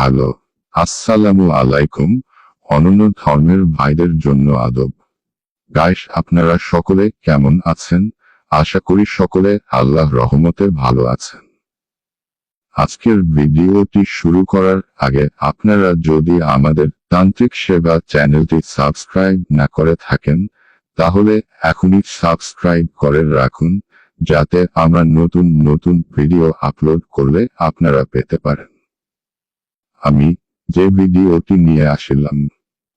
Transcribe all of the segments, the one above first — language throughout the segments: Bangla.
হ্যালো, আসসালামু আলাইকুম। অনন্য ধর্মের ভাইদের জন্য আদব। গাইস, আপনারা সকলে কেমন আছেন? আশা করি সকলে আল্লাহর রহমতে ভালো আছেন। আজকের ভিডিওটি শুরু করার আগে আপনারা যদি আমাদের তান্ত্রিক সেবা চ্যানেলটি সাবস্ক্রাইব না করে থাকেন, তাহলে এখনই সাবস্ক্রাইব করে রাখুন, যাতে আমরা নতুন নতুন ভিডিও আপলোড করলে আপনারা পেতে পারেন। আমি যে ভিডিওটি নিয়ে আসলাম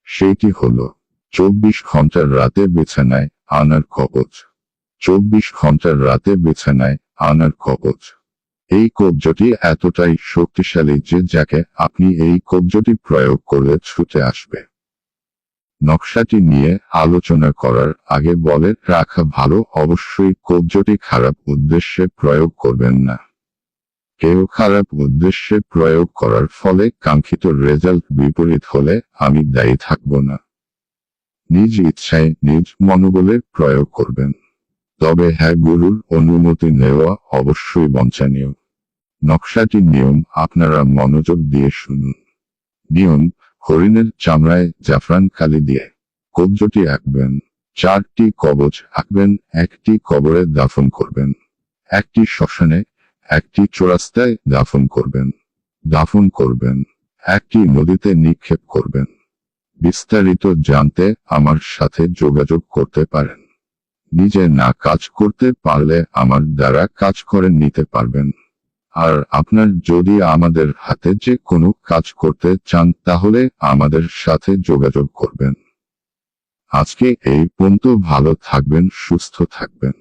সেটি হলো 24 ঘন্টার রাতে বিছানায় আনার কবচ। 24 ঘন্টার রাতে বিছানায় আনার কবচ। এই কবজটি এতটাই শক্তিশালী যে যাকে আপনি এই কবজটি প্রয়োগ করলে ছুটে আসবে। নকশাটি নিয়ে আলোচনা করার আগে বলে রাখা ভালো, অবশ্যই কবজটি খারাপ উদ্দেশ্যে প্রয়োগ করবেন না। কেউ খারাপ উদ্দেশ্যে প্রয়োগ করার ফলে কাঙ্ক্ষিত রেজাল্ট বিপরীত হলে আমি দায়ী থাকব না। নিজ ইচ্ছায় নিজ মনোবলে প্রয়োগ করবেন, তবে হ্যাঁ, গুরুর অনুমতি নেওয়া অবশ্যই বাঞ্ছনীয়। নকশাটি নিয়ম আপনারা মনোযোগ দিয়ে শুনুন। নিয়ম: হরিণের চামড়ায় জাফরান কালি দিয়ে কবজটি আঁকবেন। 4টি কবচ আঁকবেন। 1টি কবরে দাফন করবেন, 1টি শ্মশানে, 1টি চৌরাস্তায় দাফন করবেন, 1টি নদীতে নিক্ষেপ করবেন। বিস্তারিত জানতে আমার সাথে যোগাযোগ করতে পারেন। নিজে না কাজ করতে পারলে আমার দ্বারা কাজ করে নিতে পারবেন। আর আপনার যদি আমাদের হাতে যে কোনো কাজ করতে চান, তাহলে আমাদের সাথে যোগাযোগ করবেন। আজকে এই পর্যন্ত। ভালো থাকবেন, সুস্থ থাকবেন।